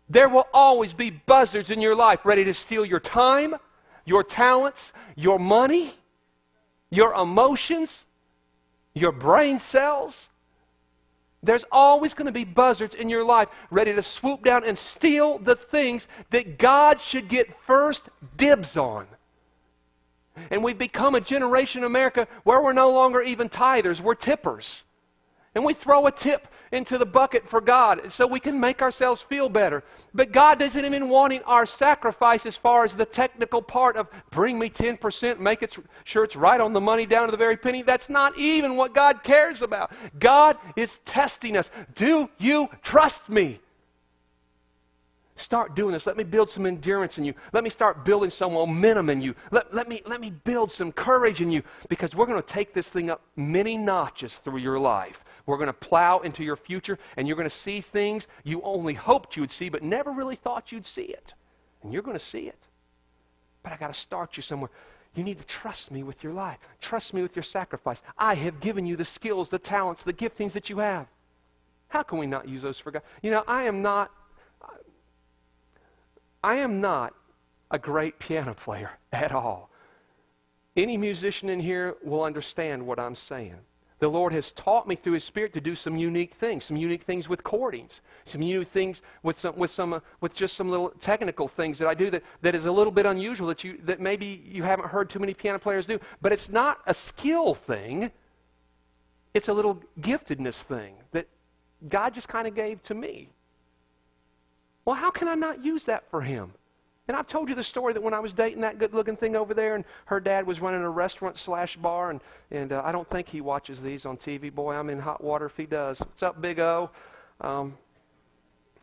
There will always be buzzards in your life ready to steal your time, your talents, your money, your emotions, your brain cells. There's always going to be buzzards in your life ready to swoop down and steal the things that God should get first dibs on. And we've become a generation in America where we're no longer even tithers, we're tippers. And we throw a tip into the bucket for God so we can make ourselves feel better. But God isn't even wanting our sacrifice as far as the technical part of bring me 10%, make it sure it's right on the money down to the very penny. That's not even what God cares about. God is testing us. Do you trust me? Start doing this. Let me build some endurance in you. Let me start building some momentum in you. Let me build some courage in you, because we're going to take this thing up many notches through your life. We're going to plow into your future, and you're going to see things you only hoped you would see but never really thought you'd see it. And you're going to see it. But I got to start you somewhere. You need to trust me with your life. Trust me with your sacrifice. I have given you the skills, the talents, the giftings that you have. How can we not use those for God? You know, I am not a great piano player at all. Any musician in here will understand what I'm saying. The Lord has taught me through His Spirit to do some unique things with chordings, some unique things with just some little technical things that I do that is a little bit unusual that maybe you haven't heard too many piano players do. But it's not a skill thing. It's a little giftedness thing that God just kind of gave to me. Well, how can I not use that for Him? And I've told you the story that when I was dating that good-looking thing over there, and her dad was running a restaurant/bar, and I don't think he watches these on TV. Boy, I'm in hot water if he does. What's up, Big O? And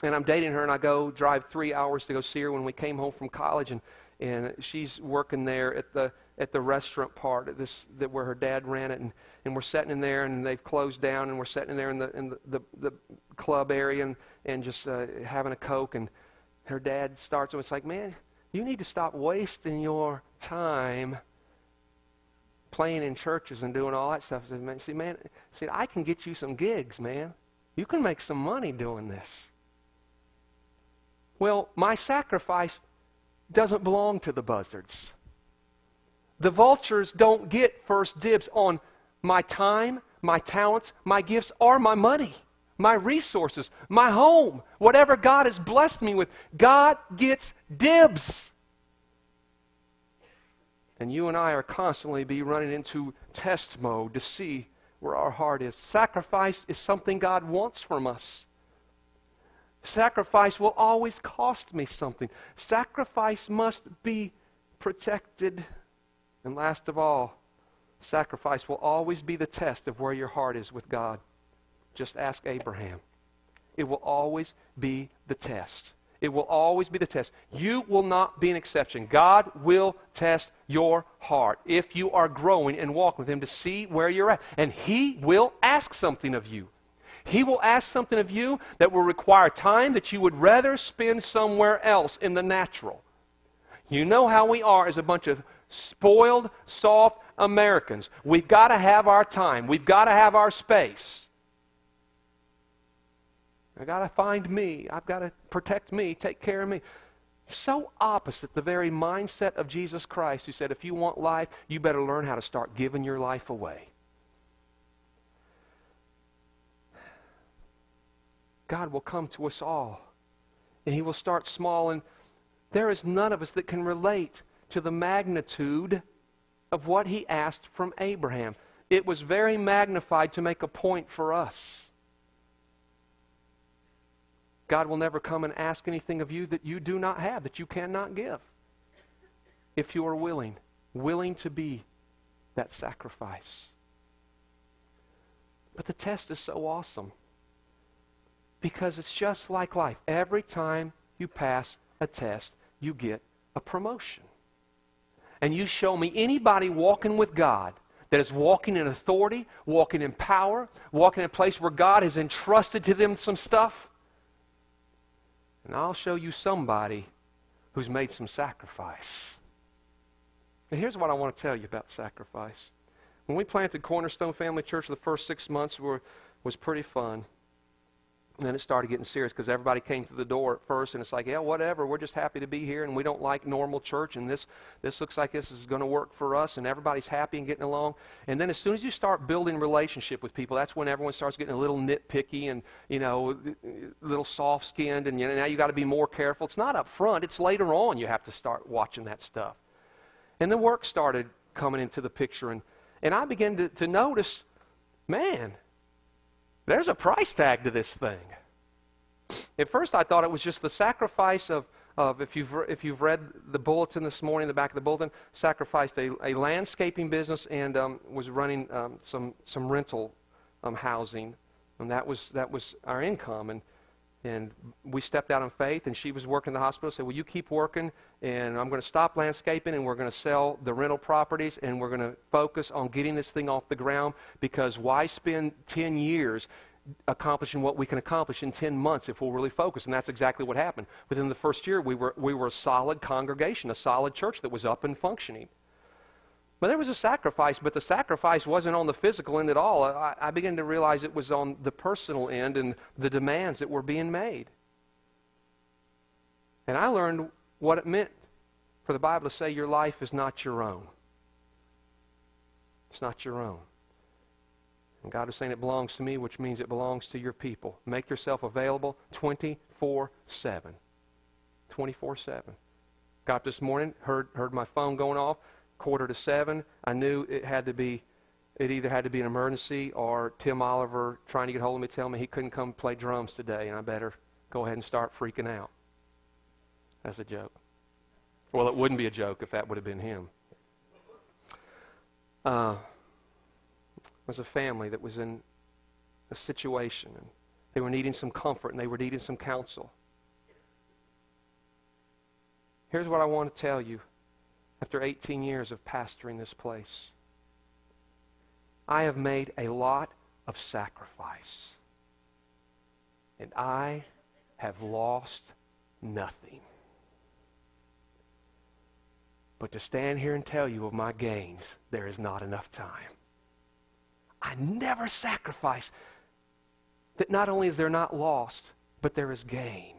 I'm dating her, and I drive 3 hours to go see her when we came home from college, and she's working there at the restaurant part of that where her dad ran it, and we're sitting in there, and they've closed down, and we're sitting in there in the club area and just having a Coke, and her dad starts, and it's like, man, you need to stop wasting your time playing in churches and doing all that stuff. I said, man, I can get you some gigs, man. You can make some money doing this. Well, my sacrifice doesn't belong to the buzzards. The vultures don't get first dibs on my time, my talents, my gifts, or my money, my resources, my home, whatever God has blessed me with. God gets dibs. And you and I are constantly be running into test mode to see where our heart is. Sacrifice is something God wants from us. Sacrifice will always cost me something. Sacrifice must be protected. And last of all, sacrifice will always be the test of where your heart is with God. Just ask Abraham. It will always be the test. It will always be the test. You will not be an exception. God will test your heart if you are growing and walking with Him to see where you're at. And He will ask something of you. He will ask something of you that will require time that you would rather spend somewhere else in the natural. You know how we are as a bunch of spoiled, soft Americans. We've got to have our time. We've got to have our space. I've got to find me. I've got to protect me, take care of me. So opposite the very mindset of Jesus Christ, who said, if you want life, you better learn how to start giving your life away. God will come to us all, and He will start small, and there is none of us that can relate to the magnitude of what He asked from Abraham. It was very magnified to make a point for us. God will never come and ask anything of you that you do not have, that you cannot give. If you are willing to be that sacrifice. But the test is so awesome. Because it's just like life. Every time you pass a test, you get a promotion. And you show me anybody walking with God that is walking in authority, walking in power, walking in a place where God has entrusted to them some stuff. And I'll show you somebody who's made some sacrifice. And here's what I want to tell you about sacrifice. When we planted Cornerstone Family Church, the first 6 months was pretty fun. And then it started getting serious because everybody came through the door at first, and it's like, yeah, whatever, we're just happy to be here, and we don't like normal church, and this looks like this is going to work for us, and everybody's happy and getting along. And then as soon as you start building relationship with people, that's when everyone starts getting a little nitpicky and, a little soft-skinned, and now you got to be more careful. It's not up front. It's later on you have to start watching that stuff. And the work started coming into the picture, and I began to notice, man, there's a price tag to this thing. At first I thought it was just the sacrifice of if you've read the bulletin this morning, the back of the bulletin, sacrificed a landscaping business and was running some rental housing. And that was our income. And we stepped out in faith, and she was working in the hospital, said, well, you keep working, and I'm going to stop landscaping, and we're going to sell the rental properties, and we're going to focus on getting this thing off the ground, because why spend 10 years accomplishing what we can accomplish in 10 months if we'll really focus? And that's exactly what happened. Within the first year, we were a solid congregation, a solid church that was up and functioning. But there was a sacrifice, but the sacrifice wasn't on the physical end at all. I began to realize it was on the personal end and the demands that were being made. And I learned what it meant for the Bible to say your life is not your own. It's not your own. And God is saying it belongs to me, which means it belongs to your people. Make yourself available 24/7. 24/7. Got up this morning, heard my phone going off. 6:45, I knew it either had to be an emergency or Tim Oliver trying to get hold of me, tell me he couldn't come play drums today, and I better go ahead and start freaking out. That's a joke. Well, it wouldn't be a joke if that would have been him. It was a family that was in a situation, and they were needing some comfort, and they were needing some counsel. Here's what I want to tell you. After 18 years of pastoring this place, I have made a lot of sacrifice, and I have lost nothing. But to stand here and tell you of my gains, there is not enough time. I never sacrifice. That not only is there not lost, but there is gain.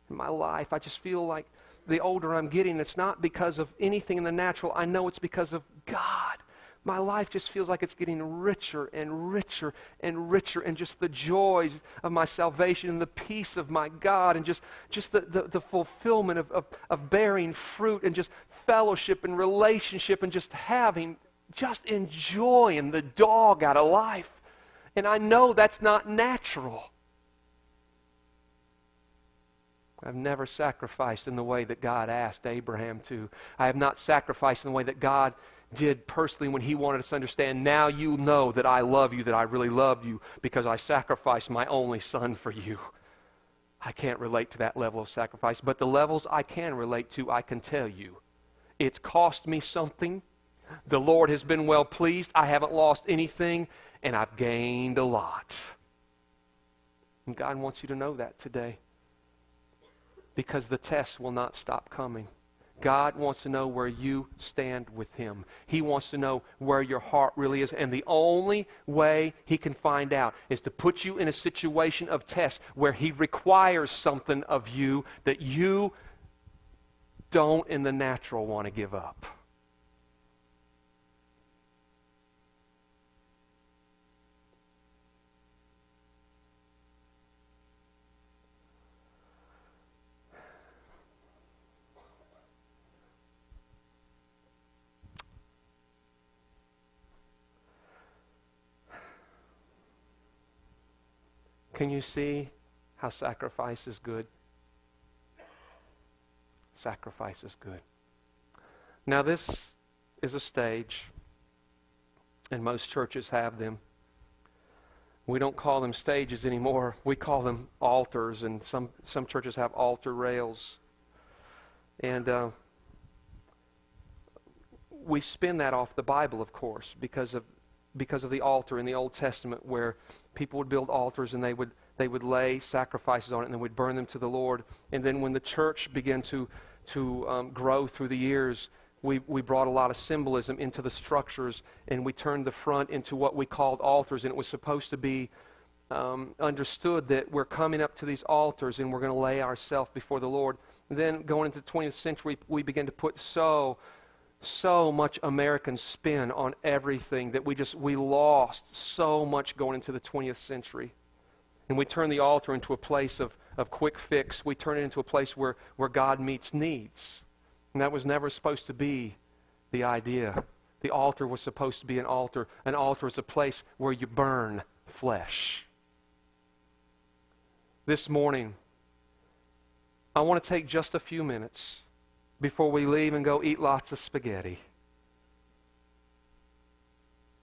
In my life, I just feel like the older I'm getting, it's not because of anything in the natural. I know it's because of God. My life just feels like it's getting richer and richer and richer, and just the joys of my salvation and the peace of my God, and just the fulfillment of bearing fruit, and just fellowship and relationship and just enjoying the dog out of life. And I know that's not natural. I've never sacrificed in the way that God asked Abraham to. I have not sacrificed in the way that God did personally when He wanted us to understand, now you know that I love you, that I really love you, because I sacrificed my only son for you. I can't relate to that level of sacrifice, but the levels I can relate to, I can tell you. It's cost me something. The Lord has been well pleased. I haven't lost anything, and I've gained a lot. And God wants you to know that today, because the tests will not stop coming. God wants to know where you stand with Him. He wants to know where your heart really is. And the only way He can find out is to put you in a situation of test where He requires something of you that you don't in the natural want to give up. Can you see how sacrifice is good? Sacrifice is good. Now this is a stage, and most churches have them. We don't call them stages anymore. We call them altars, and some churches have altar rails. And we spin that off the Bible, of course, because of the altar in the Old Testament, where people would build altars and they would lay sacrifices on it and they would burn them to the Lord. And then when the church began to grow through the years, we brought a lot of symbolism into the structures, and we turned the front into what we called altars. And it was supposed to be understood that we're coming up to these altars and we're going to lay ourselves before the Lord. And then going into the 20th century, we began to put so much American spin on everything that we lost so much going into the 20th century. And we turned the altar into a place of quick fix. We turned it into a place where God meets needs. And that was never supposed to be the idea. The altar was supposed to be an altar. An altar is a place where you burn flesh. This morning, I want to take just a few minutes before we leave and go eat lots of spaghetti.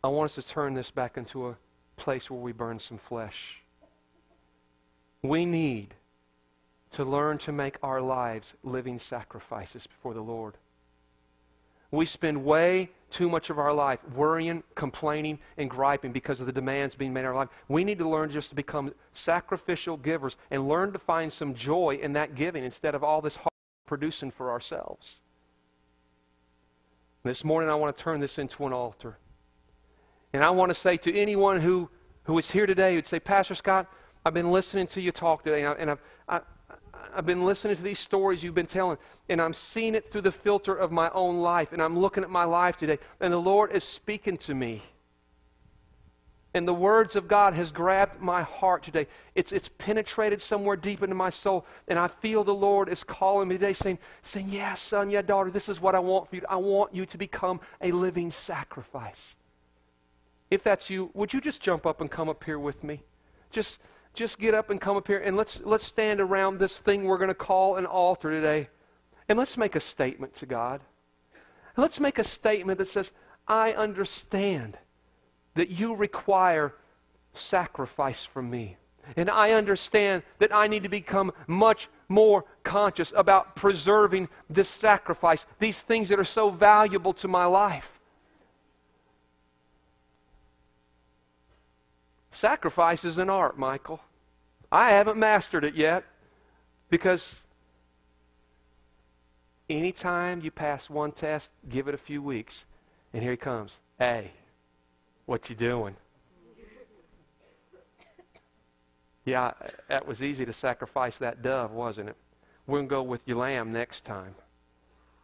I want us to turn this back into a place where we burn some flesh. We need to learn to make our lives living sacrifices before the Lord. We spend way too much of our life worrying, complaining, and griping because of the demands being made in our life. We need to learn just to become sacrificial givers and learn to find some joy in that giving instead of all this hard producing for ourselves. This morning I want to turn this into an altar. And I want to say to anyone who is here today who would say, Pastor Scott, I've been listening to you talk today, and I've been listening to these stories you've been telling, and I'm seeing it through the filter of my own life, and I'm looking at my life today, and the Lord is speaking to me. And the words of God has grabbed my heart today. It's penetrated somewhere deep into my soul, and I feel the Lord is calling me today, saying, yeah, son, yeah, daughter, this is what I want for you. I want you to become a living sacrifice. If that's you, would you just jump up and come up here with me? Just get up and come up here, and let's stand around this thing we're going to call an altar today, and let's make a statement to God. Let's make a statement that says, I understand that you require sacrifice from me, and I understand that I need to become much more conscious about preserving this sacrifice, these things that are so valuable to my life. Sacrifice is an art, Michael. I haven't mastered it yet, because anytime you pass one test, give it a few weeks, and here he comes. Hey, what you doing? Yeah, that was easy to sacrifice that dove, wasn't it? We're going to go with your lamb next time.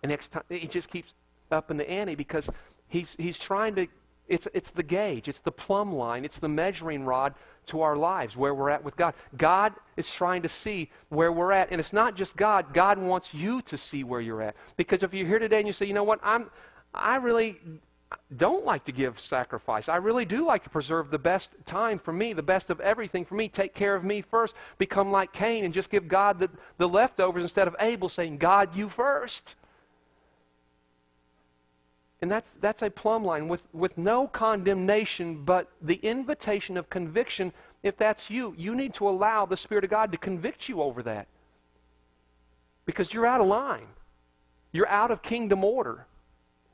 And next time, he just keeps upping the ante because he's trying to It's the gauge. It's the plumb line. It's the measuring rod to our lives, where we're at with God. God is trying to see where we're at. And it's not just God. God wants you to see where you're at. Because if you're here today and you say, you know what, I really don't like to give sacrifice. I really do like to preserve the best time for me, the best of everything for me. Take care of me first. Become like Cain and just give God the leftovers instead of Abel saying, God, you first. And that's a plumb line with no condemnation, but the invitation of conviction. If that's you, you need to allow the Spirit of God to convict you over that. Because you're out of line. You're out of kingdom order.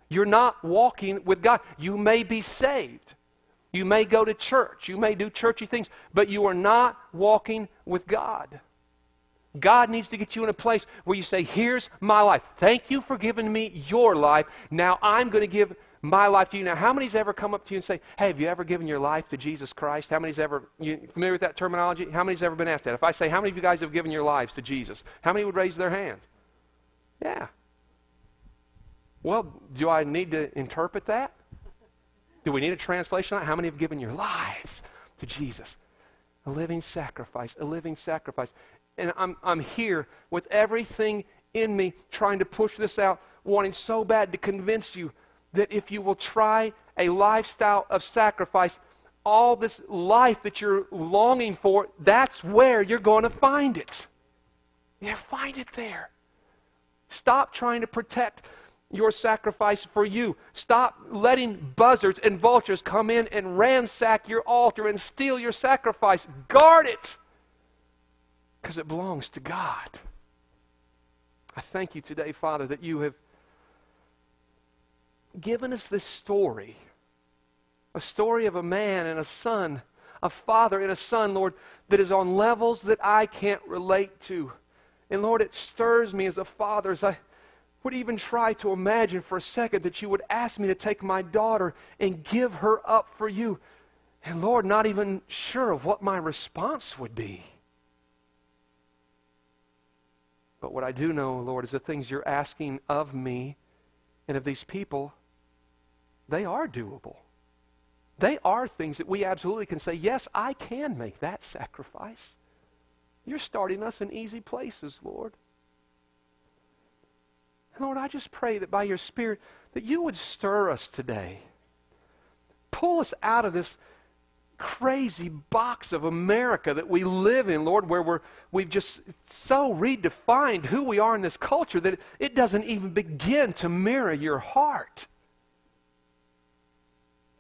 You're not walking with God. You may be saved. You may go to church. You may do churchy things, but you are not walking with God. God needs to get you in a place where you say, here's my life. Thank you for giving me your life. Now I'm going to give my life to you. Now, how many's ever come up to you and say, hey, have you ever given your life to Jesus Christ? How many's ever, you familiar with that terminology? How many's ever been asked that? If I say, how many of you guys have given your lives to Jesus? How many would raise their hand? Yeah. Well, do I need to interpret that? Do we need a translation on it? How many have given your lives to Jesus? A living sacrifice, a living sacrifice. And I'm here with everything in me trying to push this out, wanting so bad to convince you that if you will try a lifestyle of sacrifice, all this life that you're longing for, that's where you're going to find it. You find it there. Stop trying to protect your sacrifice for you. Stop letting buzzards and vultures come in and ransack your altar and steal your sacrifice. Guard it, because it belongs to God. I thank you today, Father, that you have given us this story, a story of a man and a son, a father and a son, Lord, that is on levels that I can't relate to. And Lord, it stirs me as a father as I would even try to imagine for a second that you would ask me to take my daughter and give her up for you. And Lord, not even sure of what my response would be. But what I do know, Lord, is the things you're asking of me and of these people, they are doable. They are things that we absolutely can say, yes, I can make that sacrifice. You're starting us in easy places, Lord. Lord, I just pray that by your Spirit that you would stir us today. Pull us out of this crazy box of America that we live in, Lord, where we've just so redefined who we are in this culture that it doesn't even begin to mirror your heart.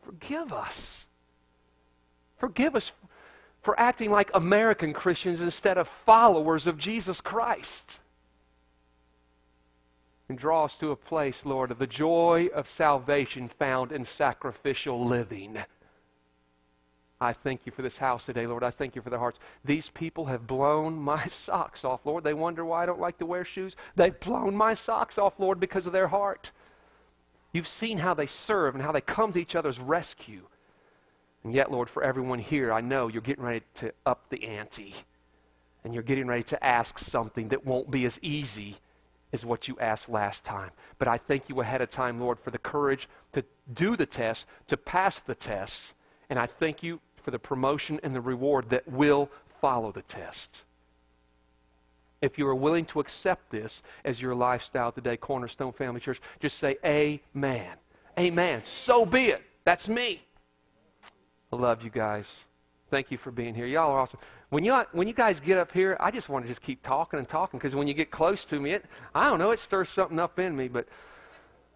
Forgive us. Forgive us for acting like American Christians instead of followers of Jesus Christ. And draw us to a place, Lord, of the joy of salvation found in sacrificial living. I thank you for this house today, Lord. I thank you for their hearts. These people have blown my socks off, Lord. They wonder why I don't like to wear shoes. They've blown my socks off, Lord, because of their heart. You've seen how they serve and how they come to each other's rescue. And yet, Lord, for everyone here, I know you're getting ready to up the ante. And you're getting ready to ask something that won't be as easy as what you asked last time. But I thank you ahead of time, Lord, for the courage to do the test, to pass the test. And I thank you for the promotion and the reward that will follow the test. If you are willing to accept this as your lifestyle today, Cornerstone Family Church, just say amen. Amen. So be it. That's me. I love you guys. Thank you for being here. Y'all are awesome. When you guys get up here, I just want to just keep talking and talking, because when you get close to me, I don't know, it stirs something up in me, but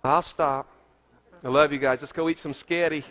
I'll stop. I love you guys. Let's go eat some sketty.